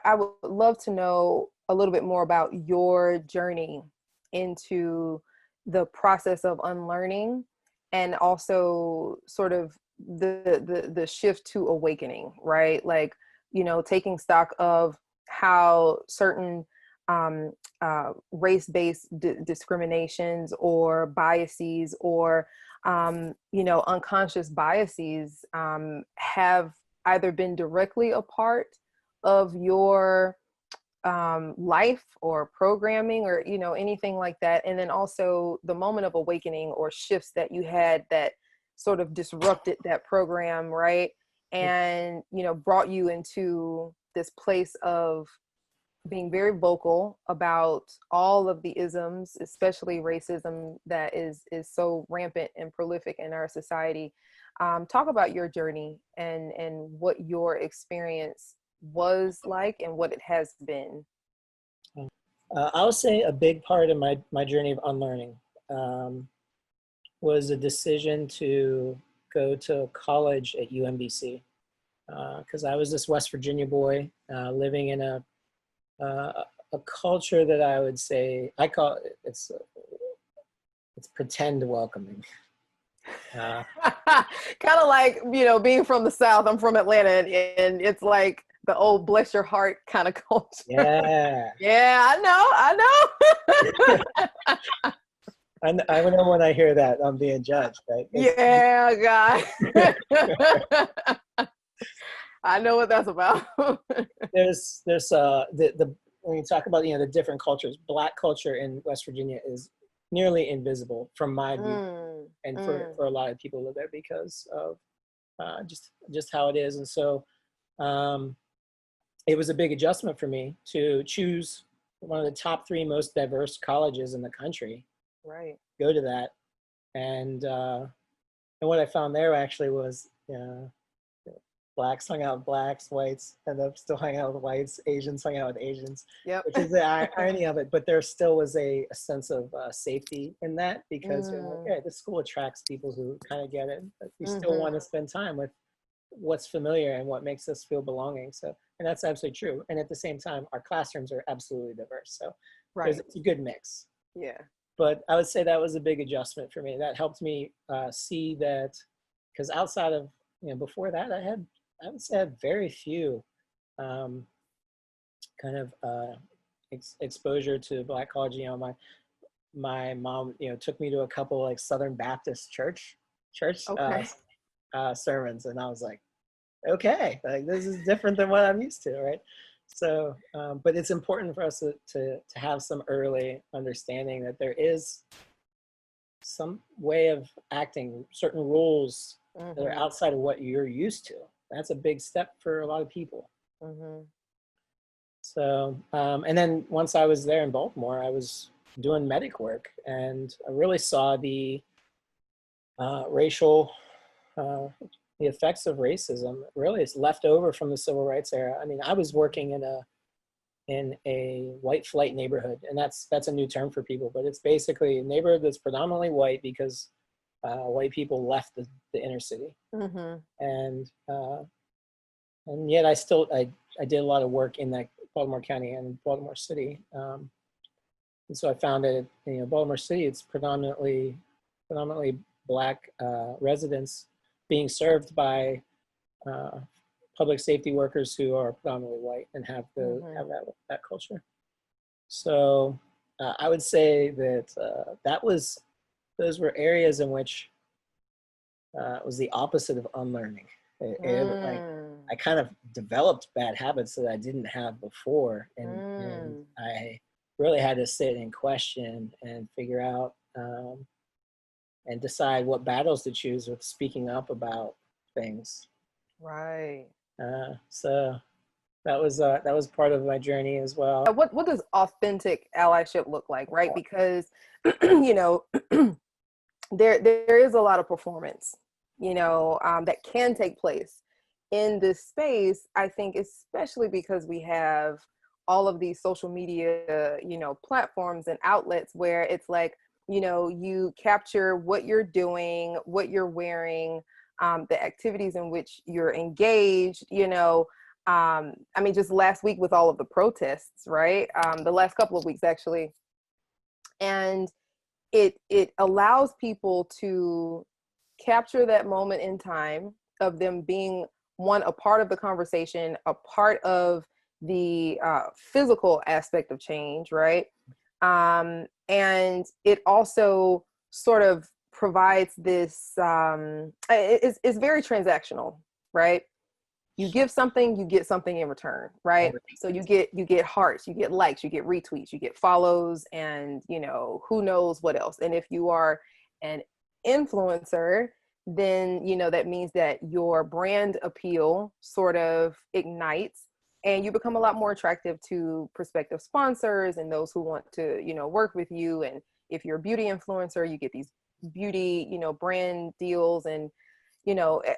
I would love to know a little bit more about your journey into the process of unlearning, and also sort of the shift to awakening, right? Like, taking stock of how certain race-based discriminations or biases, or unconscious biases have either been directly a part of your life or programming, or anything like that, and then also the moment of awakening or shifts that you had that sort of disrupted that program, right? And brought you into this place of being very vocal about all of the isms, especially racism, that is so rampant and prolific in our society. Talk about your journey and what your experience was like and what it has been. I would say a big part of my journey of unlearning was a decision to go to college at UMBC, because I was this West Virginia boy living in a culture that I would say, I call it, it's pretend welcoming. Kind of like, being from the South. I'm from Atlanta, and it's like the old bless your heart kind of culture. Yeah. Yeah, I know. I know when I hear that I'm being judged, right? Yeah, God. I know what that's about. there's when you talk about the different cultures, Black culture in West Virginia is nearly invisible from my view, and for a lot of people who live there, because of just how it is. And so it was a big adjustment for me to choose one of the top 3 most diverse colleges in the country. Right. Go to that, and what I found there actually was Blacks hung out with Blacks, whites ended up still hanging out with whites, Asians hung out with Asians. Yep. Which is the irony of it. But there still was a sense of safety in that, because this school attracts people who kind of get it, but we still want to spend time with what's familiar and what makes us feel belonging. So, and that's absolutely true. And at the same time, our classrooms are absolutely diverse. So it's a good mix. Yeah. But I would say that was a big adjustment for me. That helped me see that, because outside of, before that, I would say I had very few kind of exposure to Black college. My mom, took me to a couple like Southern Baptist church sermons, and I was like, okay, like this is different than what I'm used to, right? So, but it's important for us to have some early understanding that there is some way of acting, certain rules that are outside of what you're used to. That's a big step for a lot of people. So, and then once I was there in Baltimore, I was doing medic work, and I really saw the racial, the effects of racism really is left over from the civil rights era. I mean, I was working in a white flight neighborhood, and that's a new term for people, but it's basically a neighborhood that's predominantly white because white people left the inner city. And yet I did a lot of work in that Baltimore County and Baltimore City. And so I found that, Baltimore City, it's predominantly Black residents being served by public safety workers who are predominantly white and have that culture. So I would say that those were areas in which it was the opposite of unlearning. I kind of developed bad habits that I didn't have before, and I really had to sit and question and figure out and decide what battles to choose with speaking up about things. Right. So that was part of my journey as well. What does authentic allyship look like, right? Because there is a lot of performance, that can take place in this space. I think especially because we have all of these social media, platforms and outlets where it's like, you capture what you're doing, what you're wearing, the activities in which you're engaged, I mean, just last week with all of the protests, right? The last couple of weeks actually. And it allows people to capture that moment in time of them being, one, a part of the conversation, a part of the physical aspect of change, right? And it also sort of provides this, it's very transactional, right? You give something, you get something in return, right? So you get hearts, you get likes, you get retweets, you get follows, and who knows what else. And if you are an influencer, then that means that your brand appeal sort of ignites, and you become a lot more attractive to prospective sponsors and those who want to work with you. And if you're a beauty influencer, you get these beauty brand deals, and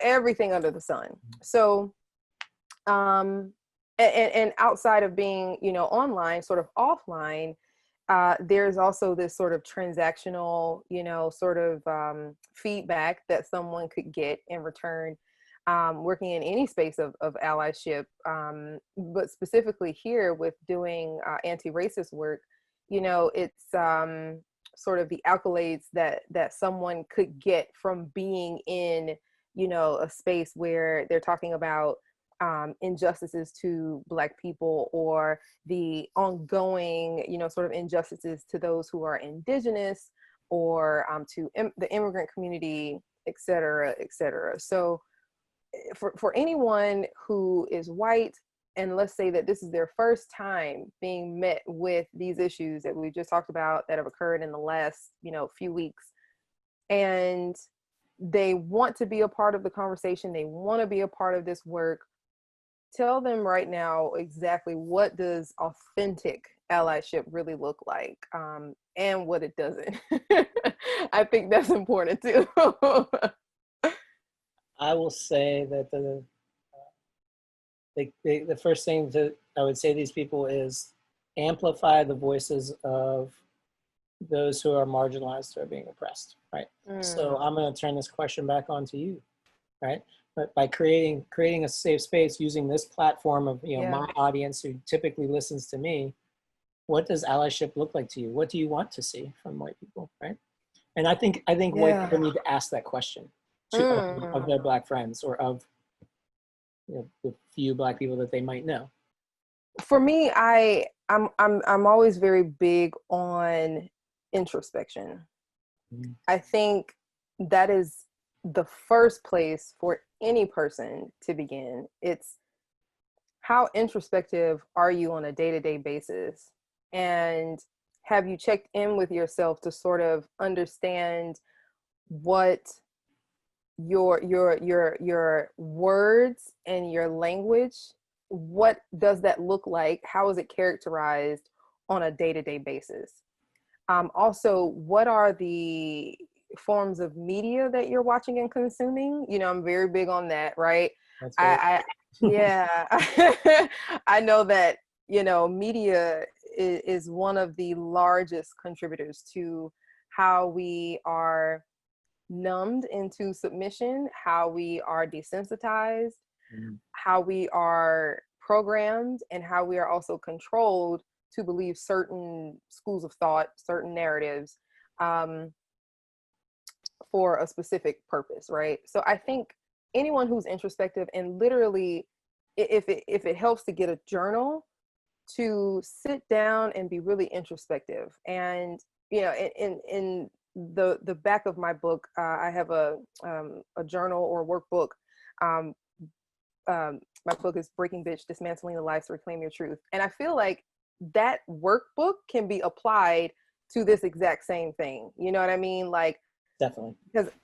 everything under the sun. So and outside of being online, sort of offline, there's also this sort of transactional sort of feedback that someone could get in return, working in any space of allyship, but specifically here with doing anti-racist work. It's sort of the accolades that someone could get from being in a space where they're talking about injustices to Black people, or the ongoing, sort of injustices to those who are Indigenous, or to the immigrant community, et cetera, et cetera. So for anyone who is white, and let's say that this is their first time being met with these issues that we just talked about that have occurred in the last, few weeks, and they want to be a part of the conversation, they want to be a part of this work, tell them right now exactly what does authentic allyship really look like, and what it doesn't. I think that's important too. I will say that the first thing that I would say to these people is amplify the voices of those who are marginalized or being oppressed, right? So I'm going to turn this question back on to you, right? But by creating a safe space, using this platform of my audience who typically listens to me, what does allyship look like to you? What do you want to see from white people, right? And I think white people need to ask that question of their Black friends, or of the few Black people that they might know. For me, I'm always very big on introspection. I think that is the first place for any person to begin. It's how introspective are you on a day-to-day basis? And have you checked in with yourself to sort of understand what your words and your language, what does that look like? How is it characterized on a day-to-day basis? Also, what are the forms of media that you're watching and consuming? I'm very big on that, right? Yeah, I know that, media is one of the largest contributors to how we are numbed into submission, how we are desensitized, how we are programmed, and how we are also controlled to believe certain schools of thought, certain narratives, for a specific purpose, right? So I think anyone who's introspective, and literally, if it helps to get a journal, to sit down and be really introspective. And in the back of my book, I have a journal or workbook. My book is Breaking Bitch: Dismantling the Lies to Reclaim Your Truth, and I feel like that workbook can be applied to this exact same thing. You know what I mean? Like, definitely,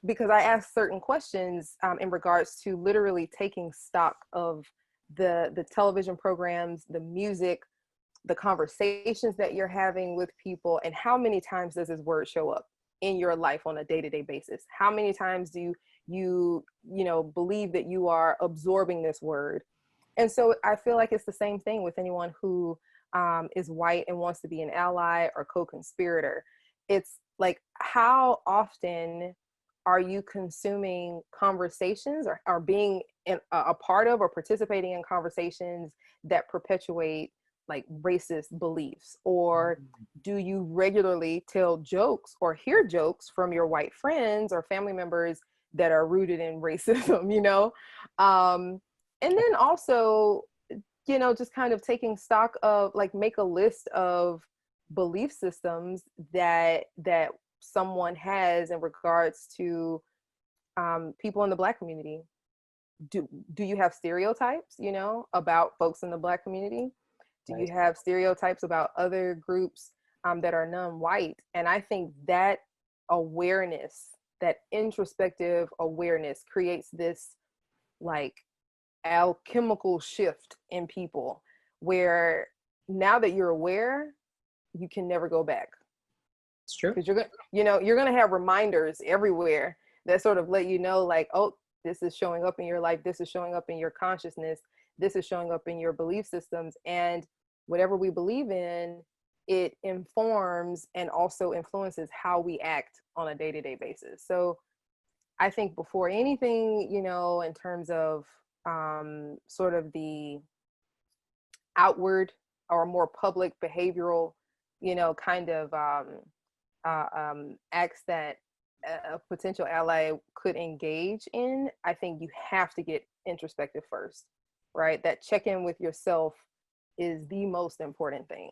because I ask certain questions in regards to literally taking stock of the television programs, the music, the conversations that you're having with people, and how many times does this word show up in your life on a day-to-day basis? How many times do you believe that you are absorbing this word? And so I feel like it's the same thing with anyone who is white and wants to be an ally or co-conspirator. It's like, how often are you consuming conversations or being a part of or participating in conversations that perpetuate like racist beliefs? Or do you regularly tell jokes or hear jokes from your white friends or family members that are rooted in racism, you know? And then also, you know, just kind of taking stock of like, make a list of belief systems that someone has in regards to people in the Black community. Do you have stereotypes, you know, about folks in the Black community? Do you Right. have stereotypes about other groups that are non-white? And I think that awareness, that introspective awareness, creates this like alchemical shift in people, where now that you're aware, you can never go back, It's true. because you're gonna, you know, you're gonna have reminders everywhere that sort of let you know, like, oh, this is showing up in your life, this is showing up in your consciousness, this is showing up in your belief systems. And whatever we believe in, it informs and also influences how we act on a day-to-day basis. So I think before anything, you know, in terms of sort of the outward or more public behavioral, you know, kind of acts that a potential ally could engage in, I think you have to get introspective first, right? That check in with yourself is the most important thing.